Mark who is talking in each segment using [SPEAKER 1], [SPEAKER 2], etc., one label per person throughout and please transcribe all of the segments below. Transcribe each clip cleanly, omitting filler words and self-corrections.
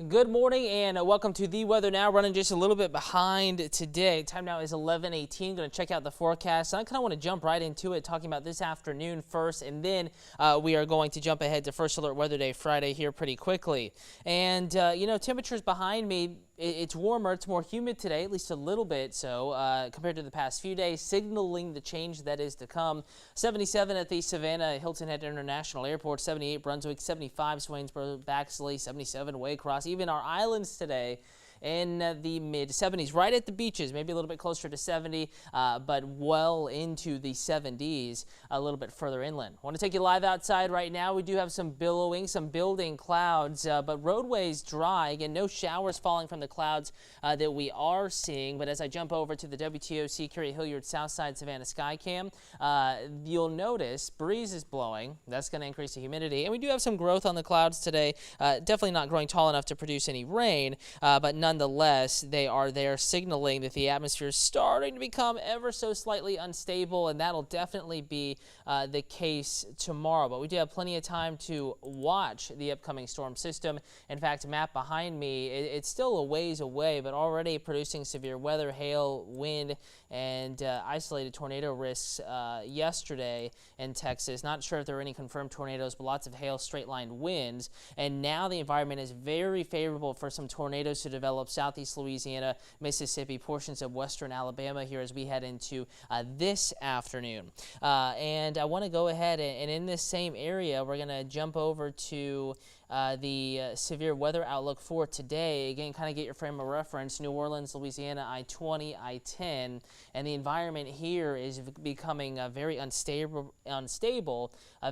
[SPEAKER 1] Good morning and welcome to the weather now. Running just a little bit behind today. Time now is 11:18. Going to check out the forecast. I kind of want to jump right into it, talking about this afternoon first, and then we are going to jump ahead to First Alert Weather Day Friday here pretty quickly. And temperatures behind me. It's warmer, it's more humid today, at least a little bit so, compared to the past few days, signaling the change that is to come. 77 at the Savannah Hilton Head International Airport, 78 Brunswick, 75 Swainsboro, Baxley, 77 Waycross, even our islands today in the mid-70s, right at the beaches, maybe a little bit closer to 70, but well into the 70s a little bit further inland. I want to take you live outside right now. We do have some billowing, some building clouds, but roadways dry. Again, no showers falling from the clouds that we are seeing, but as I jump over to the WTOC Curry Hilliard Southside Savannah Skycam, you'll notice breeze is blowing. That's going to increase the humidity, and we do have some growth on the clouds today. Definitely not growing tall enough to produce any rain, but nonetheless, they are there signaling that the atmosphere is starting to become ever so slightly unstable, and that'll definitely be the case tomorrow. But we do have plenty of time to watch the upcoming storm system. In fact, map behind me, it's still a ways away, but already producing severe weather, hail, wind, and isolated tornado risks yesterday in Texas. Not sure if there are any confirmed tornadoes, but lots of hail, straight-line winds. And now the environment is very favorable for some tornadoes to develop southeast Louisiana, Mississippi, portions of western Alabama here as we head into this afternoon. And I want to go ahead and in this same area, we're going to jump over to the severe weather outlook for today. Again, kind of get your frame of reference. New Orleans, Louisiana, I-20, I-10, and the environment here is becoming very unstable,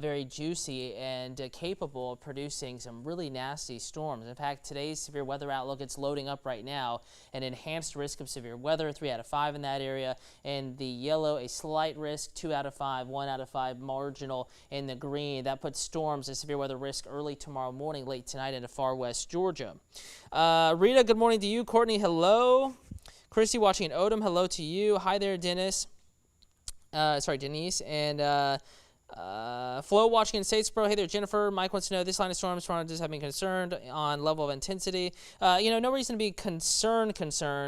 [SPEAKER 1] very juicy, and capable of producing some really nasty storms. In fact, today's severe weather outlook, it's loading up right now. An enhanced risk of severe weather, 3 out of 5 in that area. In the yellow, a slight risk, 2 out of 5, 1 out of 5 marginal in the green. That puts storms and severe weather risk early tomorrow morning, late tonight into far west Georgia. Rita, good morning to you. Courtney, hello. Christy watching in Odom, hello to you. Hi there, Dennis. Denise. And Flo watching in Statesboro. Hey there, Jennifer. Mike wants to know, this line of storms, Toronto does have been concerned on level of intensity. No reason to be concerned.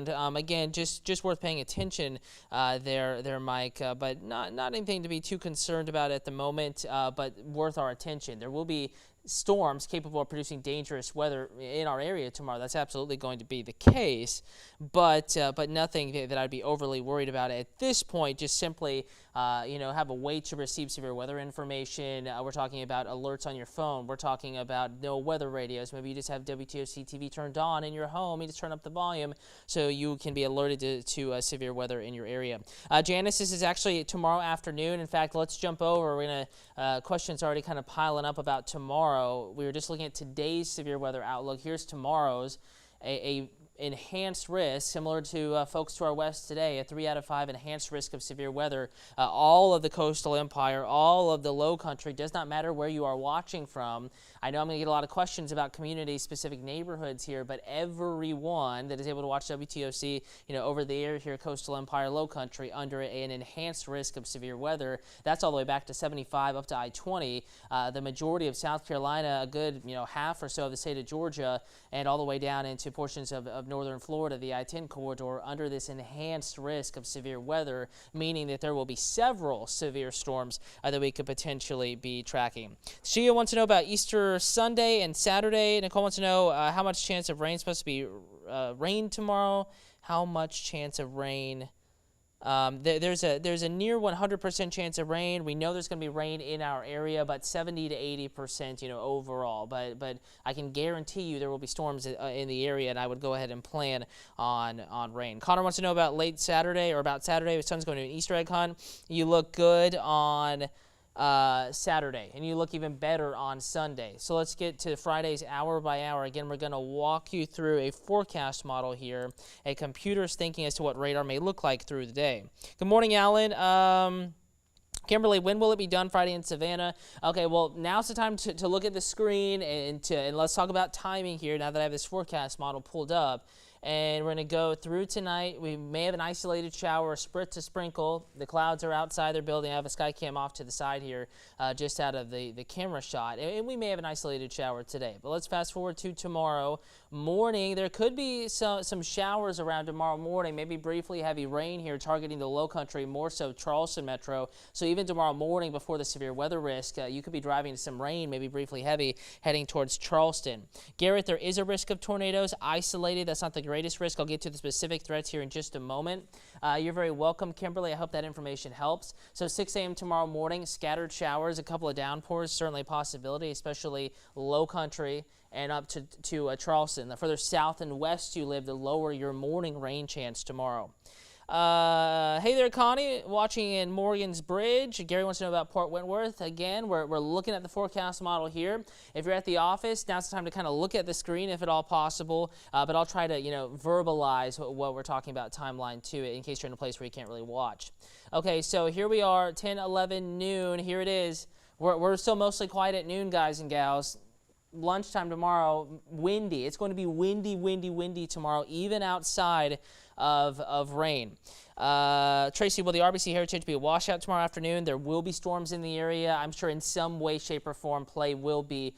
[SPEAKER 1] Again, just worth paying attention there, Mike. But not anything to be too concerned about at the moment, but worth our attention. There will be storms capable of producing dangerous weather in our area tomorrow. That's absolutely going to be the case, but nothing that I'd be overly worried about at this point. Just simply, have a way to receive severe weather information. We're talking about alerts on your phone. We're talking about no weather radios. Maybe you just have WTOC TV turned on in your home. You just turn up the volume so you can be alerted to severe weather in your area. Janice, this is actually tomorrow afternoon. In fact, let's jump over. We're gonna questions already kind of piling up about tomorrow. We were just looking at today's severe weather outlook. Here's tomorrow's, a enhanced risk, similar to folks to our west today, a 3 out of 5 enhanced risk of severe weather. All of the coastal empire, all of the low country, does not matter where you are watching from. I know I'm going to get a lot of questions about community-specific neighborhoods here, but everyone that is able to watch WTOC, over the air here, coastal empire, low country, under an enhanced risk of severe weather. That's all the way back to 75 up to I-20. The majority of South Carolina, a good, half or so of the state of Georgia, and all the way down into portions of northern Florida, the I-10 corridor, under this enhanced risk of severe weather, meaning that there will be several severe storms that we could potentially be tracking. Shia wants to know about Easter Sunday and Saturday. Nicole wants to know how much chance of rain. Supposed to be rain tomorrow. How much chance of rain? There's a near 100% chance of rain. We know there's going to be rain in our area, but 70 to 80%, overall. But I can guarantee you there will be storms in the area, and I would go ahead and plan on rain. Connor wants to know about late Saturday or about Saturday. His son's going to an Easter egg hunt. You look good on Saturday, and you look even better on Sunday. So let's get to Friday's hour by hour. Again, we're going to walk you through a forecast model here, a computer's thinking as to what radar may look like through the day. Good morning, Alan. Kimberly, when will it be done Friday in Savannah? Okay, well, now's the time to look at the screen and let's talk about timing here now that I have this forecast model pulled up. and we're going to go through tonight. We may have an isolated shower, a spritz to sprinkle. The clouds are outside their building. I have a sky cam off to the side here, just out of the camera shot, and we may have an isolated shower today. But let's fast forward to tomorrow morning. There could be some showers around tomorrow morning, maybe briefly heavy rain here targeting the low country, more so Charleston metro. So even tomorrow morning before the severe weather risk, you could be driving to some rain, maybe briefly heavy, heading towards Charleston. Garrett, there is a risk of tornadoes, isolated. That's not the greatest risk. I'll get to the specific threats here in just a moment. You're very welcome, Kimberly. I hope that information helps. So 6 a.m. tomorrow morning, scattered showers, a couple of downpours, certainly a possibility, especially low country and up to Charleston. The further south and west you live, the lower your morning rain chance tomorrow. Hey there, Connie, watching in Morgan's Bridge. Gary wants to know about Port Wentworth. Again, we're looking at the forecast model here. If you're at the office, now's the time to kind of look at the screen if at all possible, but I'll try to, verbalize what we're talking about timeline to it in case you're in a place where you can't really watch. Okay, so here we are, 10, 11, noon. Here it is. We're still mostly quiet at noon, guys and gals. Lunchtime tomorrow, windy. It's going to be windy tomorrow, even outside of rain. Tracy, will the RBC Heritage be a washout tomorrow afternoon? There will be storms in the area. I'm sure in some way, shape, or form, play will be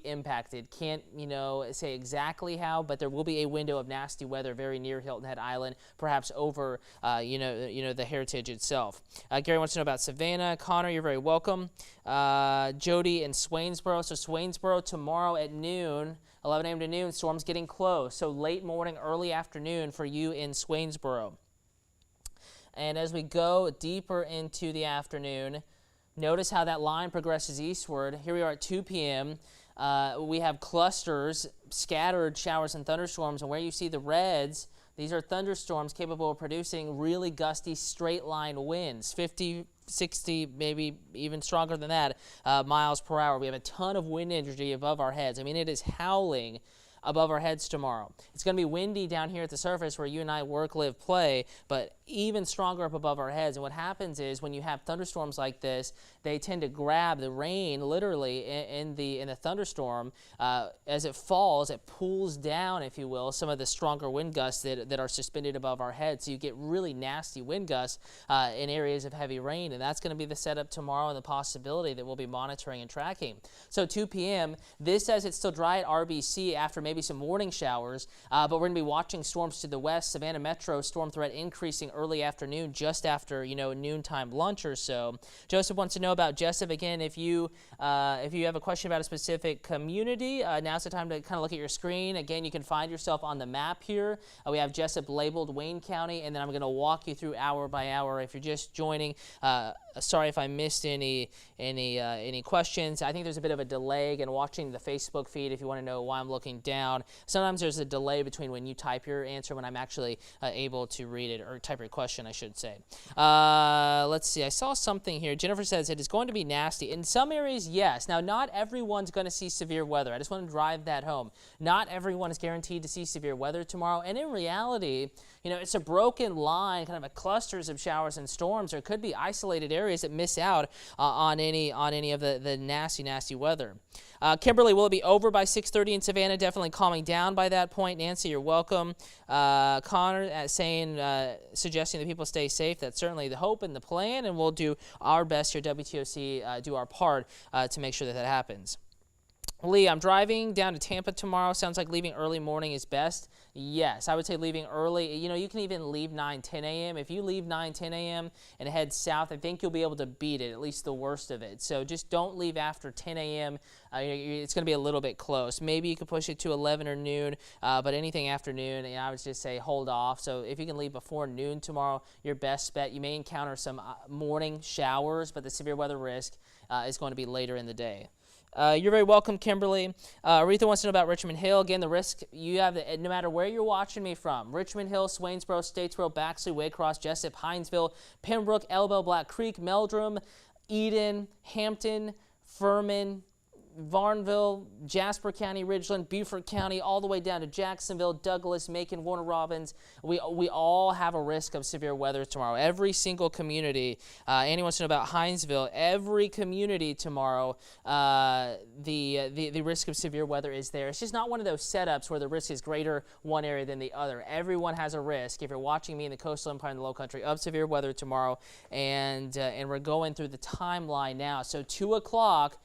[SPEAKER 1] impacted. Can't say exactly how, but there will be a window of nasty weather very near Hilton Head Island, perhaps over the Heritage itself. Gary wants to know about Savannah. Connor, you're very welcome. Jody in Swainsboro. So Swainsboro tomorrow at noon. 11 a.m. to noon, storms getting close. So late morning, early afternoon for you in Swainsboro. And as we go deeper into the afternoon, notice how that line progresses eastward. Here we are at 2 p.m. We have clusters, scattered showers and thunderstorms, and where you see the reds, these are thunderstorms capable of producing really gusty straight-line winds, 50, 60, maybe even stronger than that, miles per hour. We have a ton of wind energy above our heads. I mean, it is howling above our heads tomorrow. It's going to be windy down here at the surface where you and I work, live, play, but even stronger up above our heads. And what happens is when you have thunderstorms like this, they tend to grab the rain literally in the thunderstorm. As it falls, it pulls down, if you will, some of the stronger wind gusts that are suspended above our heads. So you get really nasty wind gusts in areas of heavy rain. And that's going to be the setup tomorrow and the possibility that we'll be monitoring and tracking. So 2 p.m., this says it's still dry at RBC after maybe some morning showers, but we're going to be watching storms to the west. Savannah Metro storm threat increasing early afternoon, just after noontime lunch or so. Joseph wants to know about Jessup. Again, if you have a question about a specific community, now's the time to kind of look at your screen. Again, you can find yourself on the map here. We have Jessup labeled Wayne County, and then I'm going to walk you through hour by hour. If you're just joining, sorry if I missed any questions. I think there's a bit of a delay in watching the Facebook feed if you want to know why I'm looking down. Sometimes there's a delay between when you type your answer when I'm actually able to read it, or type your question, I should say. Let's see. I saw something here. Jennifer says it is going to be nasty. In some areas, yes. Now, not everyone's going to see severe weather. I just want to drive that home. Not everyone is guaranteed to see severe weather tomorrow. And in reality, it's a broken line, kind of a clusters of showers and storms. There could be isolated areas that miss out on any of the nasty weather. Kimberly, will it be over by 6:30 in Savannah? Definitely calming down by that point. Nancy, you're welcome. Connor suggesting that people stay safe. That's certainly the hope and the plan, and we'll do our best here, WTOC, do our part to make sure that happens. Lee, I'm driving down to Tampa tomorrow. Sounds like leaving early morning is best. Yes, I would say leaving early. You can even leave 9, 10 a.m. If you leave 9, 10 a.m. and head south, I think you'll be able to beat it, at least the worst of it. So just don't leave after 10 a.m. It's going to be a little bit close. Maybe you could push it to 11 or noon, but anything after noon, I would just say hold off. So if you can leave before noon tomorrow, your best bet. You may encounter some morning showers, but the severe weather risk is going to be later in the day. You're very welcome, Kimberly. Aretha wants to know about Richmond Hill. Again, the risk you have, no matter where you're watching me from, Richmond Hill, Swainsboro, Statesboro, Baxley, Waycross, Jessup, Hinesville, Pembroke, Elbow, Black Creek, Meldrum, Eden, Hampton, Furman, Varnville, Jasper County, Ridgeland, Beaufort County, all the way down to Jacksonville, Douglas, Macon, Warner Robins. We all have a risk of severe weather tomorrow. Every single community. Annie wants to know about Hinesville. Every community tomorrow, the risk of severe weather is there. It's just not one of those setups where the risk is greater one area than the other. Everyone has a risk. If you're watching me in the coastal empire and the low country, of severe weather tomorrow, and we're going through the timeline now. So 2 o'clock.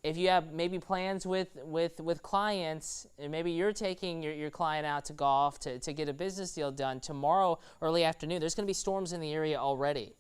[SPEAKER 1] If you have maybe plans with clients, and maybe you're taking your client out to golf to get a business deal done, tomorrow early afternoon, there's going to be storms in the area already.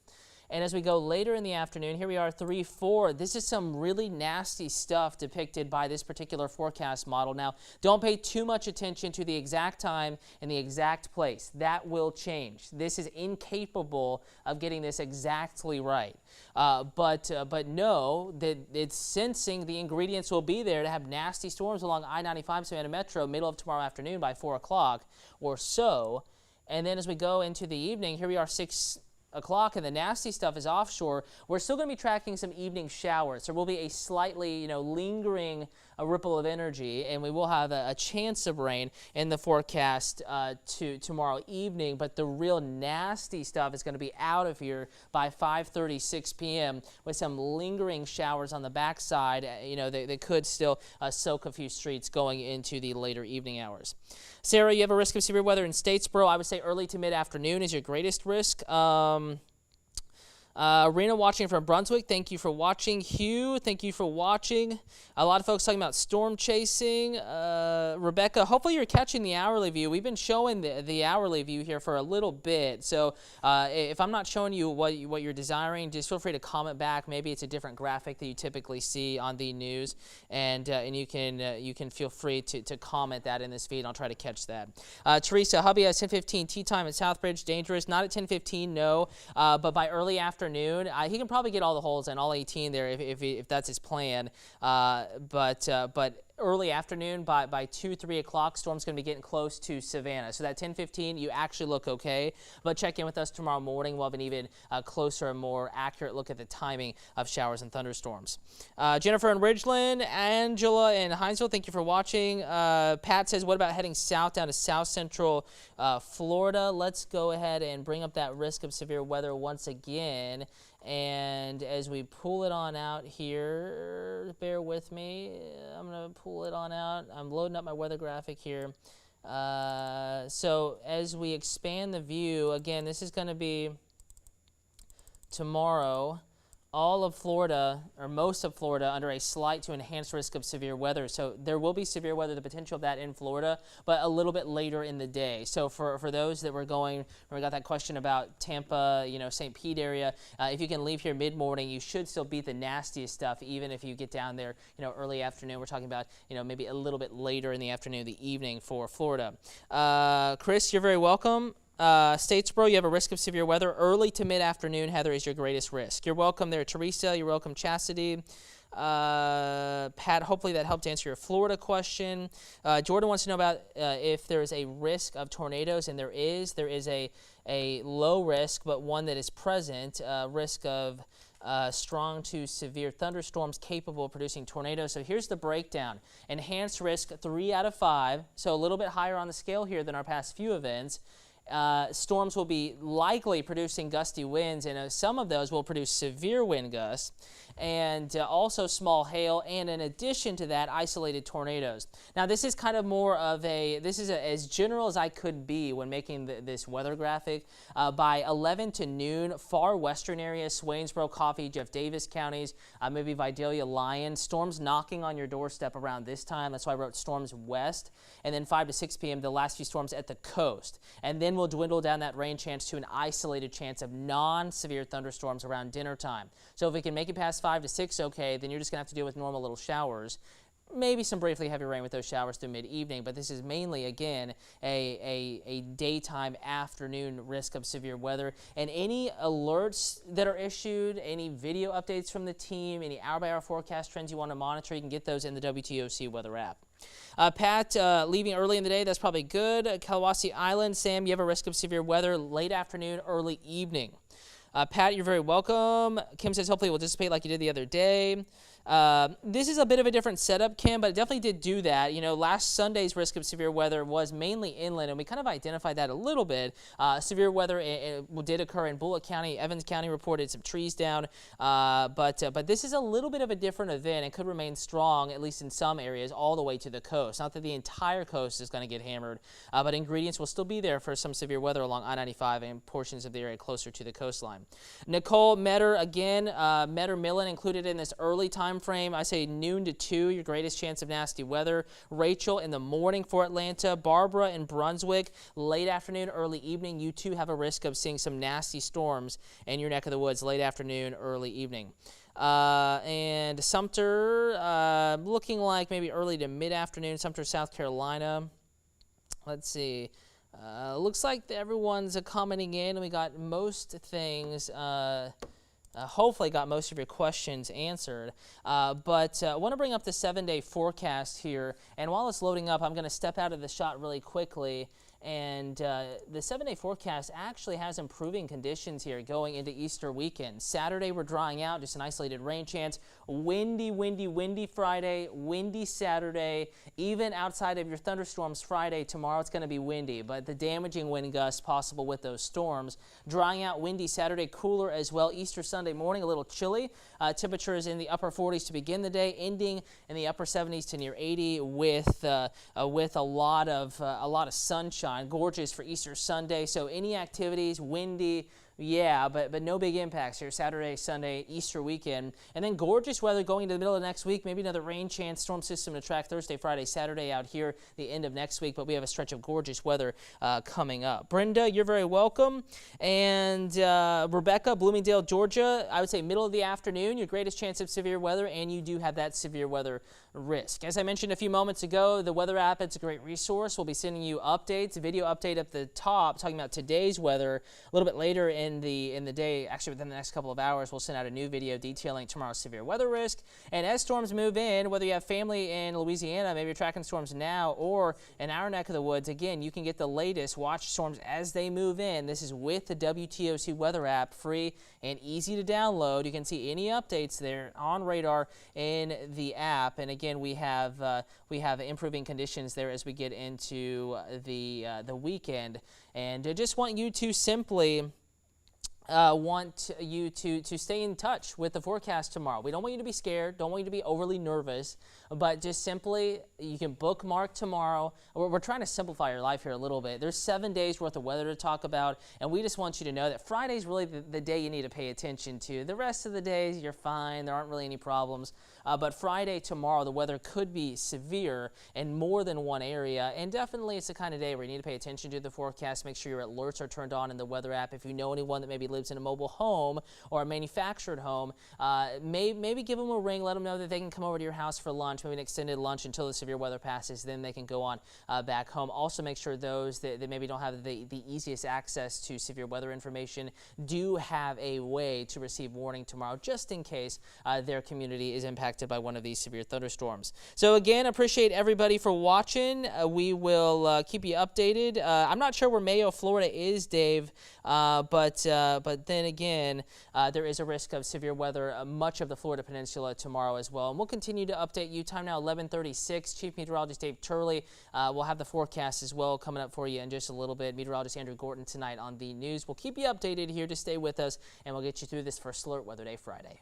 [SPEAKER 1] And as we go later in the afternoon, here we are 3-4. This is some really nasty stuff depicted by this particular forecast model. Now, don't pay too much attention to the exact time and the exact place. That will change. This is incapable of getting this exactly right. But know that it's sensing the ingredients will be there to have nasty storms along I-95 Savannah Metro middle of tomorrow afternoon by 4 o'clock or so. And then as we go into the evening, here we are 6 o'clock, and the nasty stuff is offshore. We're still going to be tracking some evening showers. There will be a slightly, lingering ripple of energy, and we will have a chance of rain in the forecast to tomorrow evening, but the real nasty stuff is going to be out of here by 5:30, 6 p.m. with some lingering showers on the backside. They could still soak a few streets going into the later evening hours. Sarah, you have a risk of severe weather in Statesboro. I would say early to mid-afternoon is your greatest risk. Rena watching from Brunswick, thank you for watching. Hugh, thank you for watching. A lot of folks talking about storm chasing. Rebecca, hopefully you're catching the hourly view. We've been showing the hourly view here for a little bit. So if I'm not showing you what you're desiring, just feel free to comment back. Maybe it's a different graphic that you typically see on the news, and you can feel free to comment that in this feed. I'll try to catch that. Teresa, hubby has 10:15 tea time at Southbridge. Dangerous. Not at 10:15, no, but by early afternoon. He can probably get all the holes in, all 18 there if that's his plan. But early afternoon by 2, 3 o'clock, storm's going to be getting close to Savannah. So that 10:15, you actually look okay. But check in with us tomorrow morning. We'll have an even closer and more accurate look at the timing of showers and thunderstorms. Jennifer in Ridgeland, Angela in Hinesville, thank you for watching. Pat says, what about heading south down to South Central Florida? Let's go ahead and bring up that risk of severe weather once again. And as we pull it on out here, bear with me, I'm going to pull it on out. I'm loading up my weather graphic here. So as we expand the view, again, this is going to be tomorrow. All of Florida, or most of Florida, under a slight to enhanced risk of severe weather. So there will be severe weather, the potential of that in Florida, but a little bit later in the day. So for those that were going, we got that question about Tampa, St. Pete area, if you can leave here mid-morning, you should still beat the nastiest stuff, even if you get down there, early afternoon. We're talking about, maybe a little bit later in the afternoon, the evening for Florida. Chris, you're very welcome. Statesboro, you have a risk of severe weather. Early to mid-afternoon, Heather, is your greatest risk. You're welcome there, Teresa. You're welcome, Chastity. Pat, hopefully that helped answer your Florida question. Jordan wants to know about if there's a risk of tornadoes, and there is. There is a low risk, but one that is present, risk of strong to severe thunderstorms capable of producing tornadoes. So here's the breakdown. Enhanced risk, 3 out of 5, so a little bit higher on the scale here than our past few events. Storms will be likely producing gusty winds, and some of those will produce severe wind gusts, and also small hail, and in addition to that, isolated tornadoes. Now, this is kind of more of as general as I could be when making this weather graphic. By 11 to noon, far western areas, Swainsboro, Coffee, Jeff Davis counties, maybe Vidalia, Lyon, storms knocking on your doorstep around this time. That's why I wrote storms west. And then 5 to 6 p.m., the last few storms at the coast. And then we'll dwindle down that rain chance to an isolated chance of non-severe thunderstorms around dinner time. So if we can make it past 5 to 6, okay, then you're just going to have to deal with normal little showers. Maybe some briefly heavy rain with those showers through mid-evening, but this is mainly, again, a daytime, afternoon risk of severe weather. And any alerts that are issued, any video updates from the team, any hour-by-hour forecast trends you want to monitor, you can get those in the WTOC weather app. Pat, leaving early in the day, that's probably good. Kalawasi Island, Sam, you have a risk of severe weather late afternoon, early evening. Pat, you're very welcome. Kim says hopefully it will dissipate like you did the other day. This is a bit of a different setup, Kim, but it definitely did do that. You know, last Sunday's risk of severe weather was mainly inland, and we kind of identified that a little bit. Severe weather it did occur in Bullock County. Evans County reported some trees down, but this is a little bit of a different event and could remain strong, at least in some areas, all the way to the coast. Not that the entire coast is going to get hammered, but ingredients will still be there for some severe weather along I-95 and portions of the area closer to the coastline. Nicole, Metter, again, Metter, Millen included in this early time frame. I say noon to 2, your greatest chance of nasty weather. Rachel in the morning for Atlanta. Barbara in Brunswick, late afternoon, early evening. You too have a risk of seeing some nasty storms in your neck of the woods late afternoon, early evening. And Sumter, looking like maybe early to mid-afternoon, Sumter, South Carolina. Let's see. Looks like everyone's commenting in, and we got most things. Hopefully got most of your questions answered, but I want to bring up the 7-day forecast here, and while it's loading up, I'm going to step out of the shot really quickly. And the 7-day forecast actually has improving conditions here going into Easter weekend. Saturday, we're drying out, just an isolated rain chance. Windy, windy, windy Friday, windy Saturday. Even outside of your thunderstorms Friday, tomorrow it's going to be windy, but the damaging wind gusts possible with those storms. Drying out, windy Saturday, cooler as well. Easter Sunday morning, a little chilly. Temperatures in the upper 40s to begin the day, ending in the upper 70s to near 80 with a lot of sunshine. Gorgeous for Easter Sunday. So any activities, windy, yeah, but no big impacts here. Saturday, Sunday, Easter weekend. And then gorgeous weather going into the middle of next week. Maybe another rain chance, storm system to track Thursday, Friday, Saturday out here, the end of next week. But we have a stretch of gorgeous weather coming up. Brenda, you're very welcome. And Rebecca, Bloomingdale, Georgia, I would say middle of the afternoon, your greatest chance of severe weather, and you do have that severe weather risk. As I mentioned a few moments ago, the weather app, it's a great resource. We'll be sending you updates, a video update at the top talking about today's weather. A little bit later in the day, actually within the next couple of hours, we'll send out a new video detailing tomorrow's severe weather risk. And as storms move in, whether you have family in Louisiana, maybe you're tracking storms now, or in our neck of the woods, again, you can get the latest, watch storms as they move in. This is with the WTOC weather app, free and easy to download. You can see any updates there on radar in the app. And again, we have improving conditions there as we get into the weekend. And I just want you to simply to stay in touch with the forecast tomorrow. We don't want you to be scared, don't want you to be overly nervous, but just simply, you can bookmark tomorrow. We're trying to simplify your life here a little bit. There's 7 days worth of weather to talk about, and we just want you to know that Friday's really the day you need to pay attention to. The rest of the days, you're fine. There aren't really any problems. But Friday, tomorrow, the weather could be severe in more than one area, and definitely it's the kind of day where you need to pay attention to the forecast. Make sure your alerts are turned on in the weather app. If you know anyone that maybe lives in a mobile home or a manufactured home, maybe give them a ring, let them know that they can come over to your house for lunch, maybe an extended lunch until the severe weather passes, then they can go on back home. Also make sure those that maybe don't have the easiest access to severe weather information do have a way to receive warning tomorrow, just in case their community is impacted by one of these severe thunderstorms. So again, appreciate everybody for watching. We will keep you updated. I'm not sure where Mayo, Florida is, Dave, but then again, there is a risk of severe weather much of the Florida Peninsula tomorrow as well. And we'll continue to update you. Time now 11:36. Chief Meteorologist Dave Turley will have the forecast as well coming up for you in just a little bit. Meteorologist Andrew Gorton tonight on the news. We'll keep you updated here to stay with us, and we'll get you through this first alert Weather Day Friday.